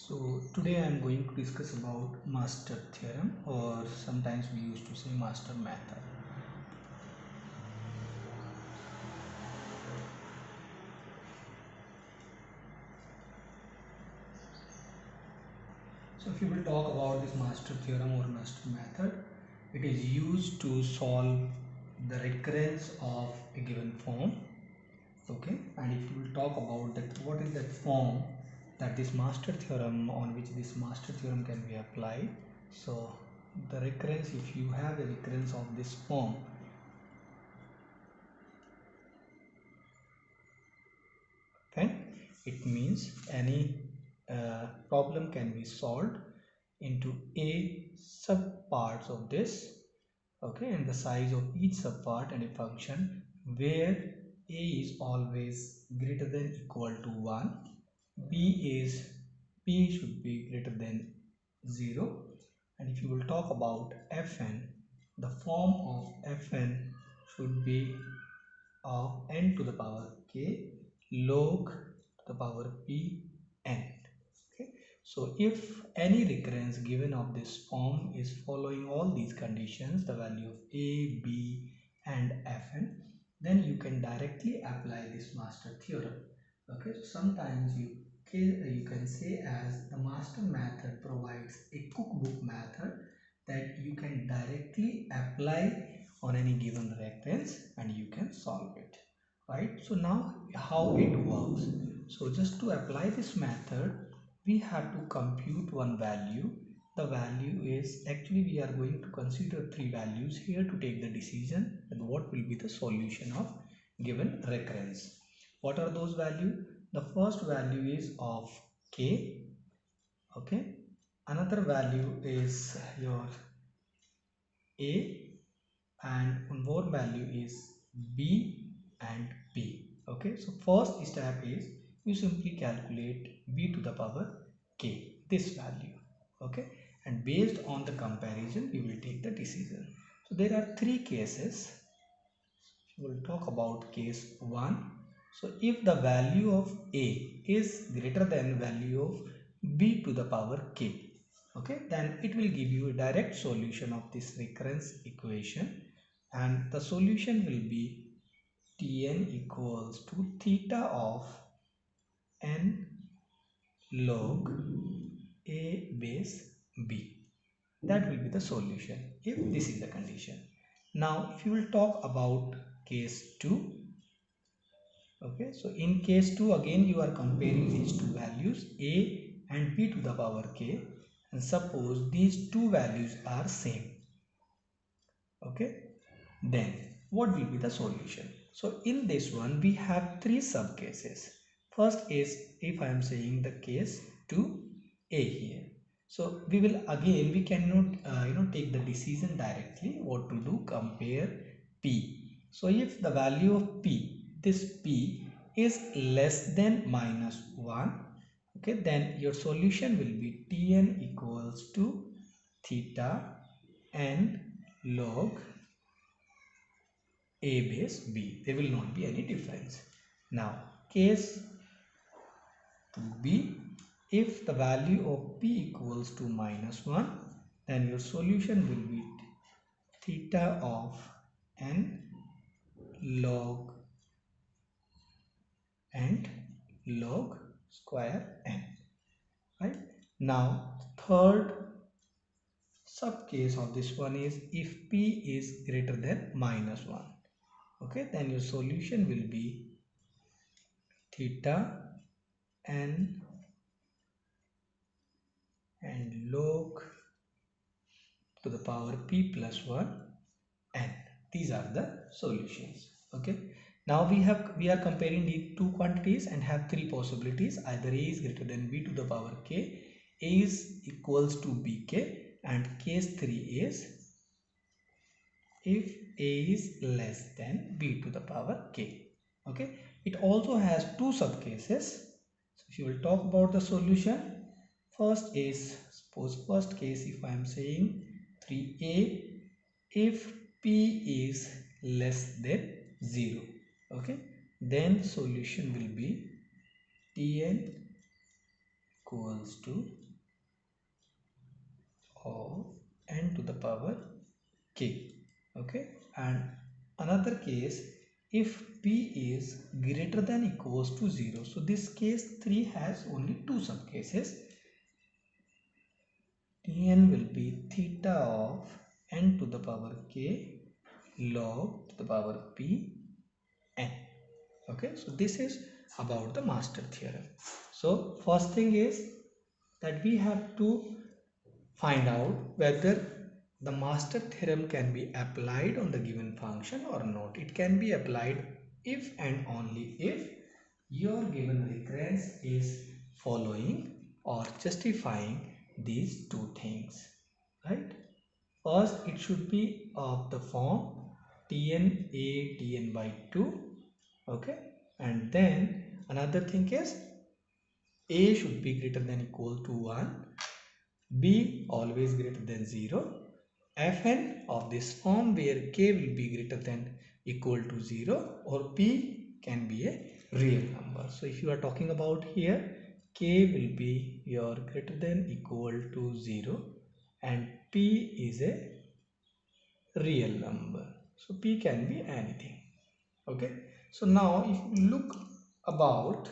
So today I am going to discuss about master theorem, or sometimes we used to say master method. So if you will talk about this master theorem or master method, it is used to solve the recurrence of a given form. Okay, and if you will talk about that, what is that form that this master theorem, on which this master theorem can be applied. So the recurrence, if you have a recurrence of this form, then it means any problem can be solved into a subparts of this. Okay, and the size of each subpart and a function where a is always greater than equal to 1, b should be greater than 0, and if you will talk about fn, the form of fn should be of n to the power k log to the power p n. Okay, so if any recurrence given of this form is following all these conditions, the value of a, b and fn, then you can directly apply this master theorem. Okay, so sometimes you can say as the master method provides a cookbook method that you can directly apply on any given recurrence and you can solve it, right? So now how it works. So just to apply this method, we have to compute one value. The value is, actually we are going to consider three values here to take the decision and what will be the solution of given recurrence. What are those values? The first value is of k. Okay, another value is your a, and one more value is b and p. Okay, so first step is you simply calculate b to the power k, this value. Okay, and based on the comparison you will take the decision. So there are three cases. We will talk about case 1. So if the value of a is greater than value of b to the power k, okay, then it will give you a direct solution of this recurrence equation, and the solution will be Tn equals to theta of n log a base b. That will be the solution if this is the condition. Now if you will talk about case 2, okay, so in case 2 again you are comparing these two values a and b to the power k, and suppose these two values are same. Okay, then what will be the solution? So in this one we have three sub cases. First is, if I am saying the case 2a here, so we will again, we cannot take the decision directly. What to do? Compare p. So if the value of p, this p is less than -1, okay, then your solution will be Tn equals to theta n log a base b. There will not be any difference. Now case 2b, if the value of p equals to -1, then your solution will be theta of n log and log square n, right? Now third sub case of this one is if p is greater than -1, okay, then your solution will be theta n and log to the power p plus 1 n. These are the solutions. Okay, now we are comparing the two quantities and have three possibilities. Either a is greater than b to the power k, a is equals to bk, and case 3 is if a is less than b to the power k. Okay, it also has two sub cases. So if you will talk about the solution, first is, suppose first case, if I am saying 3a, if p is less than 0, okay, then solution will be Tn equals to of n to the power k. Okay, and another case, if p is greater than equals to 0, so this case 3 has only two subcases. Tn will be theta of n to the power k log to the power p n. Okay, so this is about the master theorem. So first thing is that we have to find out whether the master theorem can be applied on the given function or not. It can be applied if and only if your given recurrence is following or justifying these two things, right? First, it should be of the form Tn a Tn by 2. Okay, and then another thing is a should be greater than equal to 1, b always greater than 0, fn of this form where k will be greater than equal to 0, or p can be a real number. So if you are talking about here, k will be your greater than equal to 0 and p is a real number. So p can be anything. Okay, so now if you look about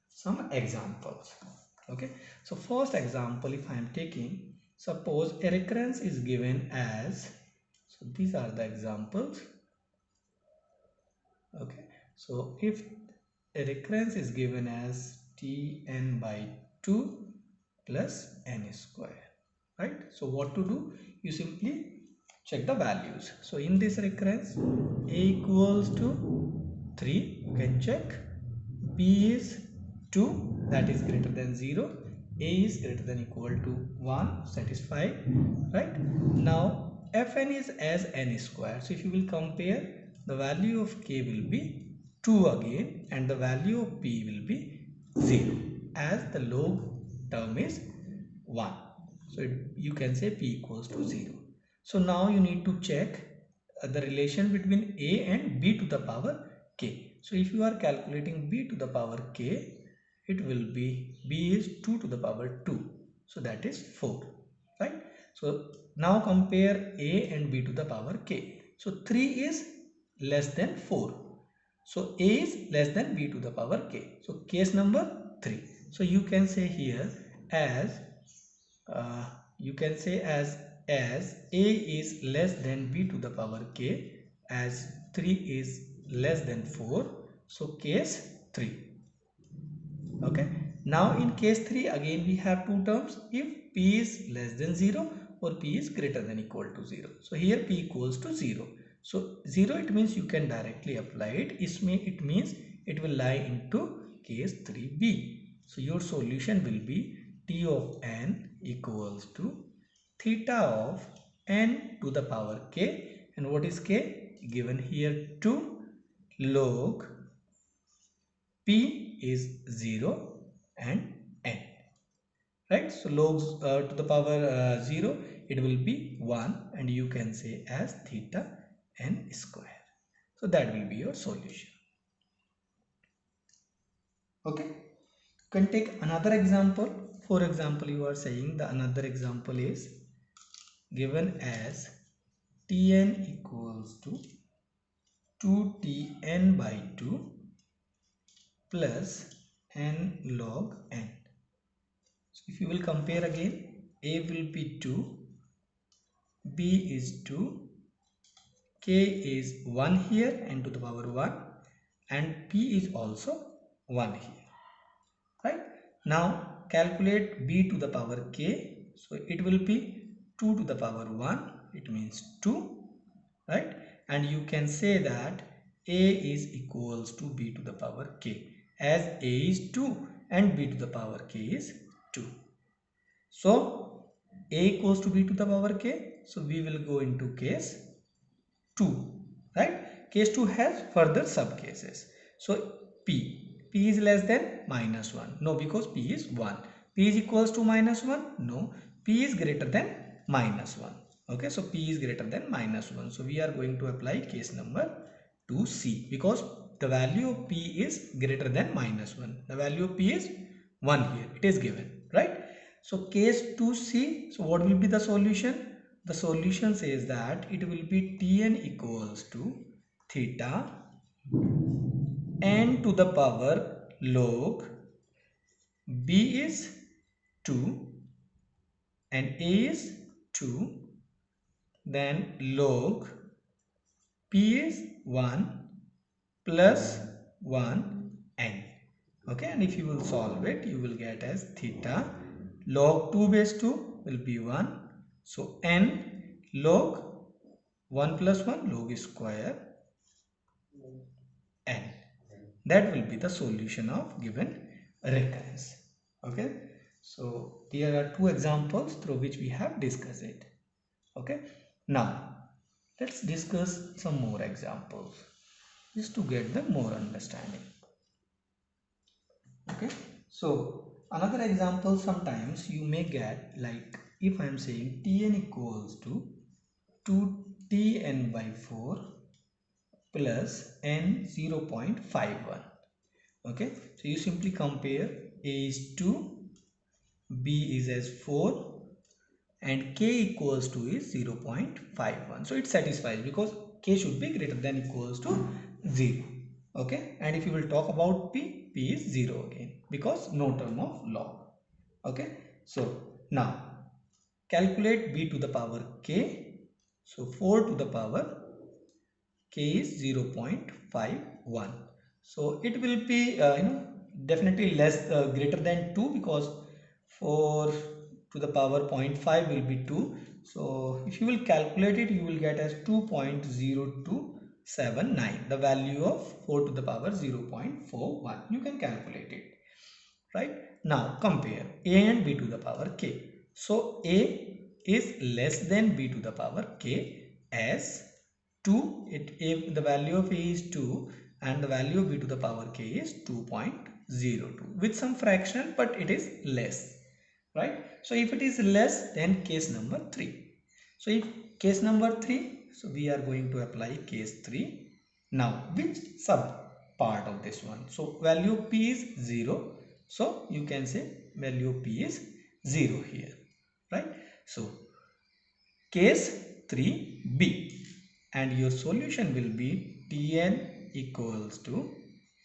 some examples. Okay, so first example, if I am taking, suppose a recurrence is given as, so these are the examples. Okay, so if a recurrence is given as Tn by 2 plus n square, right? So what to do? You simply check the values. So in this recurrence, a equals to 3, you can check. B is 2, that is greater than 0. A is greater than equal to 1, satisfied, right? Now fn is as n square. So if you will compare, the value of k will be 2 again and the value of p will be 0 as the log term is 1. So you can say p equals to 0. So now you need to check the relation between a and b to the power k. So if you are calculating b to the power k, it will be b is 2 to the power 2. So that is 4, right? So now compare a and b to the power k. So 3 is less than 4. So a is less than b to the power k. So case number 3. So you can say here as a is less than b to the power k, as 3 is less than 4. So case 3. Okay, now in case 3 again we have two terms, if p is less than 0 or p is greater than equal to 0. So here p equals to 0. So 0, it means you can directly apply it. It means it will lie into case 3b. So your solution will be t of n equals to theta of n to the power k, and what is k? Given here 2 log p is 0 and n, right? So logs to the power 0, it will be 1, and you can say as theta n square. So that will be your solution. Okay, you can take another example. For example, you are saying the another example is given as Tn equals to 2Tn by 2 plus n log n. So if you will compare again, a will be 2, b is 2, k is 1 here, n to the power 1, and p is also 1 here, right? Now calculate b to the power k. So it will be 2 to the power 1, it means 2, right? And you can say that a is equals to b to the power k, as a is 2 and b to the power k is 2. So a equals to b to the power k. So we will go into case 2, right? Case 2 has further sub cases. So p is less than -1. No, because p is 1. P is equals to -1. No, p is greater than -1. Okay, so p is greater than -1. So we are going to apply case number 2c, because the value of p is greater than -1. The value of p is 1 here. It is given, right? So case 2c, so what will be the solution? The solution says that it will be Tn equals to theta n to the power log b is 2 and a is 2, then log p is 1 plus 1 n. Okay, and if you will solve it, you will get as theta log 2 base 2 will be 1, so n log 1 plus 1 log square n. That will be the solution of given recurrence. Okay, so here are two examples through which we have discussed it. Okay, now let's discuss some more examples just to get the more understanding. Okay, so another example, sometimes you may get like if I am saying Tn equals to 2Tn by 4 plus n 0.51. Okay, so you simply compare a is 2, b is as 4 and k equals to is 0.51. So it satisfies because k should be greater than equals to 0. Okay, and if you will talk about p is 0 again because no term of log. Okay, so now calculate b to the power k. So 4 to the power k is 0.51. So it will be definitely less greater than 2 because 4 to the power 0.5 will be 2. So if you will calculate it, you will get as 2.0279, the value of 4 to the power 0.41. You can calculate it. Right, now compare a and b to the power k. So a is less than b to the power k as 2. If the value of a is 2 and the value of b to the power k is 2.02 with some fraction, but it is less. Right, so if it is less, then case number 3. So if case number 3, so we are going to apply case 3. Now which sub part of this one? So value of p is 0, so you can say value of p is 0 here. Right, so case 3b, and your solution will be Tn equals to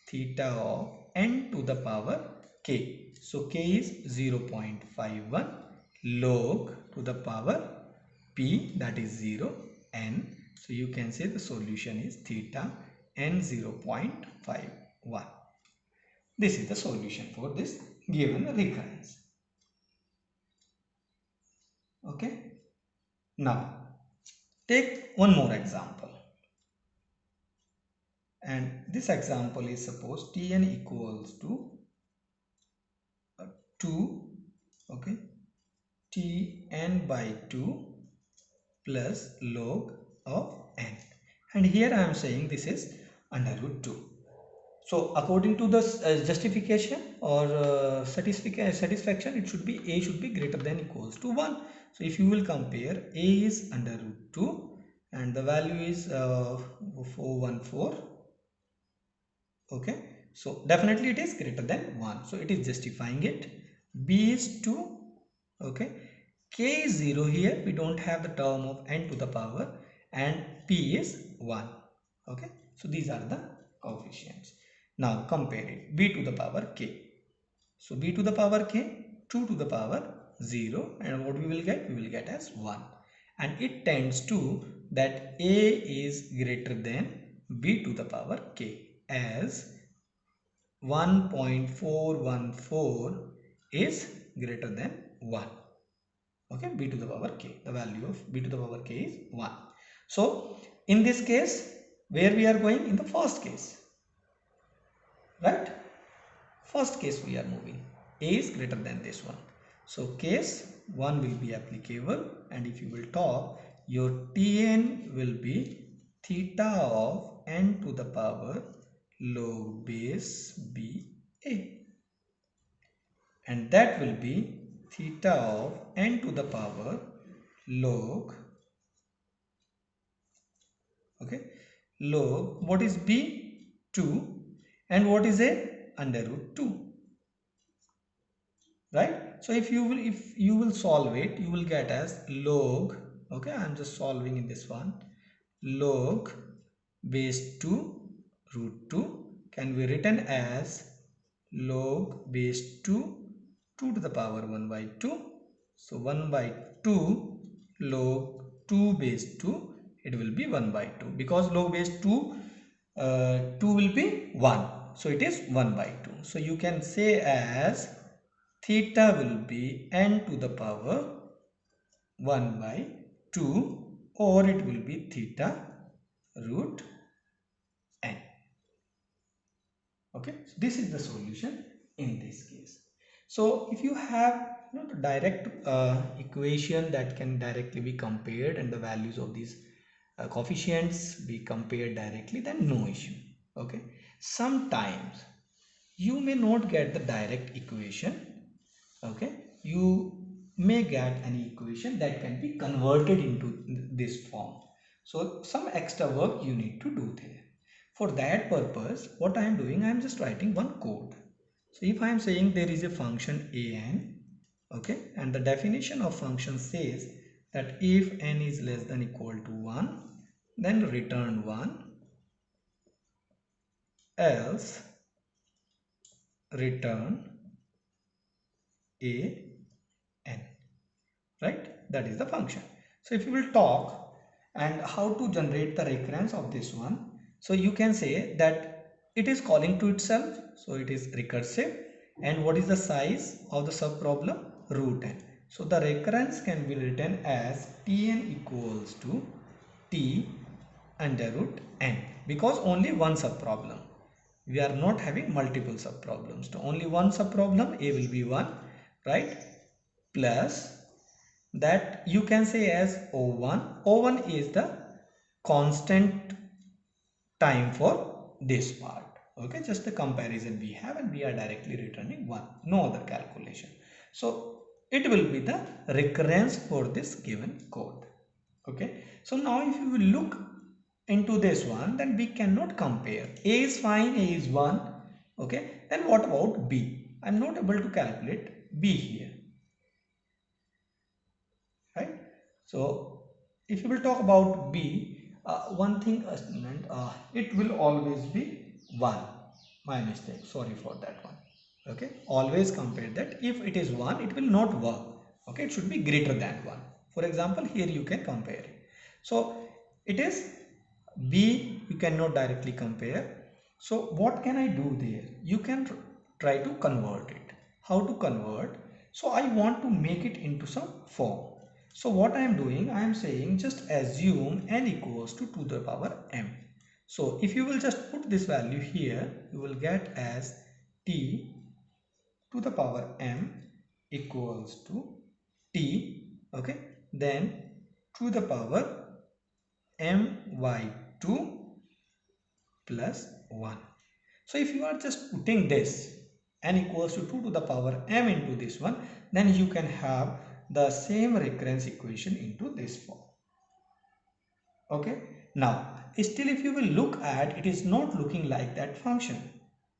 theta of n to the power k. So k is 0.51 log to the power p, that is 0, n. So you can say the solution is theta n 0.51. This is the solution for this given recurrence. Okay, now take one more example, and this example is suppose Tn equals to 2, okay, Tn by 2 plus log of n, and here I am saying this is under root 2. So according to the justification or satisfaction, it should be a should be greater than equals to 1. So if you will compare, a is under root 2 and the value is 414. Okay, so definitely it is greater than 1, so it is justifying it. B is 2. Okay, k is 0, here we don't have the term of n to the power, and p is 1. Okay, so these are the coefficients. Now compare it, b to the power k. So b to the power k, 2 to the power 0, and what we will get? We will get as 1, and it tends to that a is greater than b to the power k, as 1.414 is greater than 1. Okay, b to the power k, the value of b to the power k is 1. So in this case, where we are going? In the first case. Right, first case we are moving, a is greater than this one. So case 1 will be applicable, and if you will talk, your Tn will be theta of n to the power log base b a, and that will be theta of n to the power log, okay, log what is b? 2, and what is a? Under root 2. Right, So if you will solve it, you will get as log, okay, I'm just solving in this one, log base 2 root 2 can be written as log base 2 2 to the power 1 by 2. So 1 by 2 log 2 base 2, it will be 1 by 2 because log base 2 2 will be 1, so it is 1 by 2. So you can say as theta will be n to the power 1 by 2, or it will be theta root n. Okay, so this is the solution in this case. So if you have the direct equation that can directly be compared and the values of these coefficients be compared directly, then no issue. Okay, sometimes you may not get the direct equation. Okay, you may get an equation that can be converted into this form. So some extra work you need to do there. For that purpose, what I am doing, I am just writing one code. So if I am saying there is a function an, okay, and the definition of function says that if n is less than equal to 1, then return 1, else return a n, right? That is the function. So if you will talk and how to generate the recurrence of this one, so you can say that it is calling to itself, so it is recursive. And what is the size of the sub problem? Root n. So the recurrence can be written as Tn equals to T under root n, because only one sub problem. We are not having multiple sub problems. So only one sub problem, a will be 1, right? Plus that you can say as O1. O1 is the constant time for this part. Okay, just the comparison we have, and we are directly returning 1, no other calculation. So it will be the recurrence for this given code. Okay, so now if you will look into this one, then we cannot compare. A is fine, A is 1. Okay, then what about B? I am not able to calculate B here, right? So if you will talk about B, one thing, student, it will always be 1. My mistake, sorry for that one. Okay, always compare that. If it is 1, it will not work. Okay, it should be greater than 1. For example, here you can compare it. So it is B, you cannot directly compare. So what can I do there? You can try to convert it. How to convert? So I want to make it into some form. So what I am doing, I am saying just assume n equals to the power m. So if you will just put this value here, you will get as t to the power m equals to t, okay, then to the power m by 2 plus 1. So if you are just putting this n equals to 2 to the power m into this one, then you can have the same recurrence equation into this form. Okay, now still if you will look at, it is not looking like that function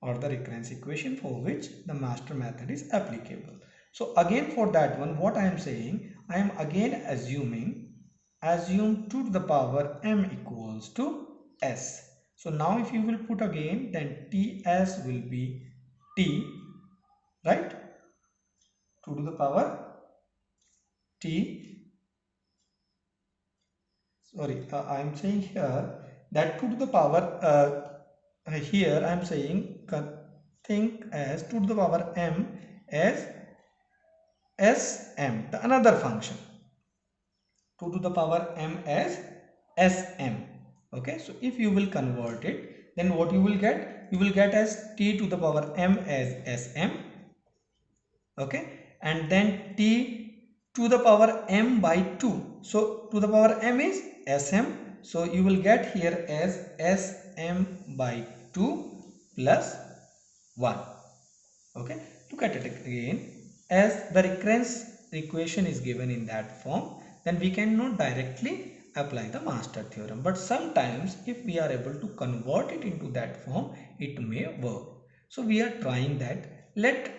or the recurrence equation for which the master method is applicable. So again for that one, what I am saying, I am again assuming, assume 2 to the power m equals to s. So now if you will put again, then ts will be t, right? 2 to the power t, sorry, I am saying here that 2 to the power, here I am saying think as 2 to the power m as sm, the another function. 2 to the power m as sm. Okay, so if you will convert it, then what you will get? You will get as t to the power m as sm. Okay, and then t to the power m by 2. So to the power m is sm. So you will get here as sm by 2 plus 1. Okay, look at it again. As the recurrence equation is given in that form, then we cannot directly apply the master theorem, but sometimes if we are able to convert it into that form, it may work. So we are trying that. Let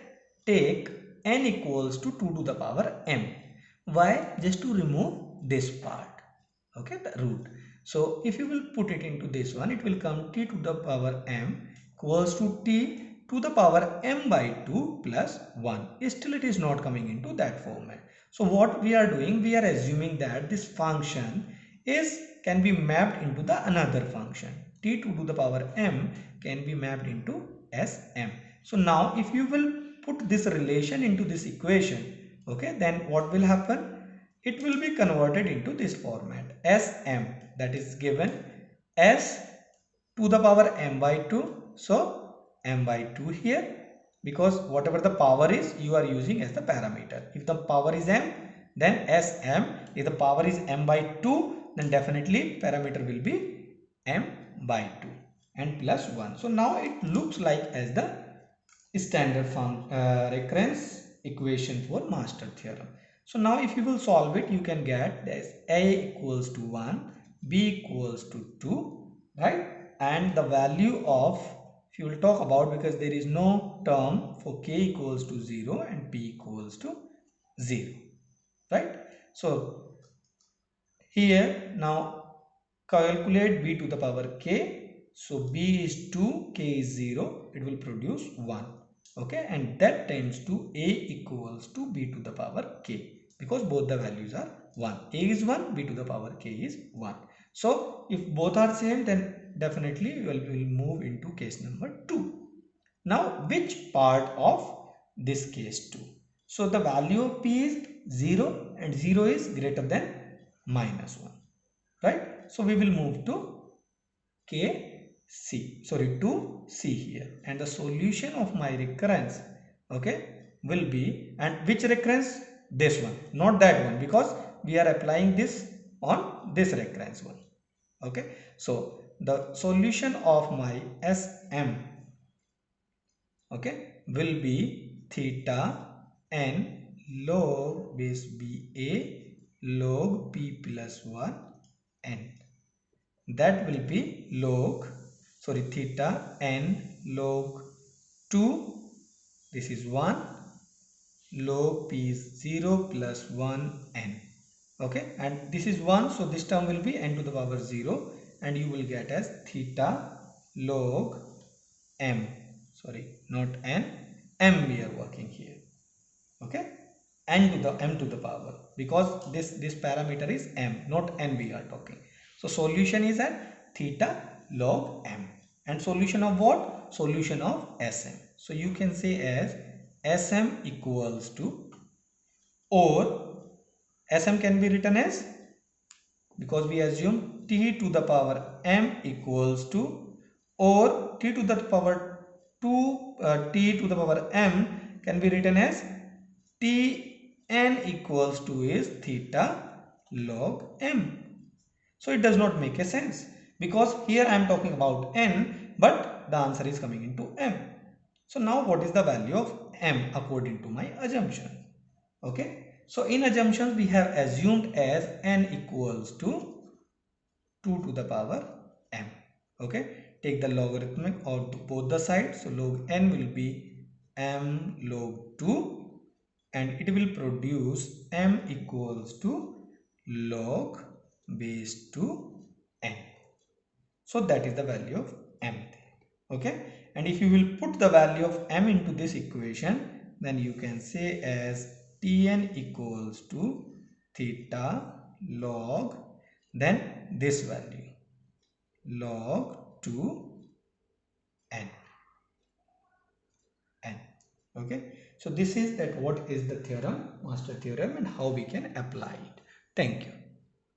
take n equals to 2 to the power m. Why? Just to remove this part, okay, the root. So if you will put it into this one, it will come t to the power m equals to t to the power m by 2 plus 1. Still it is not coming into that format. So what we are doing, we are assuming that this function can be mapped into the another function. T2 to the power m can be mapped into Sm. So now if you will put this relation into this equation, okay, then what will happen? It will be converted into this format. Sm, that is given s to the power m by 2. So m by 2 here, because whatever the power is, you are using as the parameter. If the power is m, then Sm. If the power is m by 2, then definitely parameter will be m by 2 and plus 1. So now it looks like as the standard recurrence equation for master theorem. So now if you will solve it, you can get this a equals to 1, b equals to 2, right? And the value of, if you will talk about, because there is no term for k equals to 0 and p equals to 0, right? So here now calculate b to the power k. So b is 2, k is 0, it will produce 1. Okay, and that tends to a equals to b to the power k, because both the values are 1. A is 1, b to the power k is 1. So if both are same, then definitely we will move into case number 2. Now which part of this case 2? So the value of p is 0 and 0 is greater than minus 1, right? So we will move to to C here, and the solution of my recurrence, okay, will be, and which recurrence? This one, not that one, because we are applying this on this recurrence one. Okay, so the solution of my Sm, okay, will be theta n log base ba log p plus 1 n. That will be theta n log 2, this is 1, log p is 0 plus 1 n. Okay, and this is 1, so this term will be n to the power 0, and you will get as theta log m, not n, m we are working here. Okay, m to the power, because this parameter is m, not n we are talking. So solution is at theta log m, and solution of what? Solution of Sm. So you can say as Sm equals to, or Sm can be written as, because we assume t to the power m equals to, or t to the power 2 t to the power m can be written as Tn equals to is theta log m. So it does not make a sense, because here I am talking about n, but the answer is coming into m. So now what is the value of m according to my assumption? Okay, so in assumptions we have assumed as n equals to 2 to the power m. Okay, take the logarithmic of both the sides, so log n will be m log 2, and it will produce m equals to log base 2 n. So that is the value of m there. Okay, and if you will put the value of m into this equation, then you can say as Tn equals to theta log, then this value log 2 n. Okay, so this is that what is the theorem, master theorem, and how we can apply it. Thank you.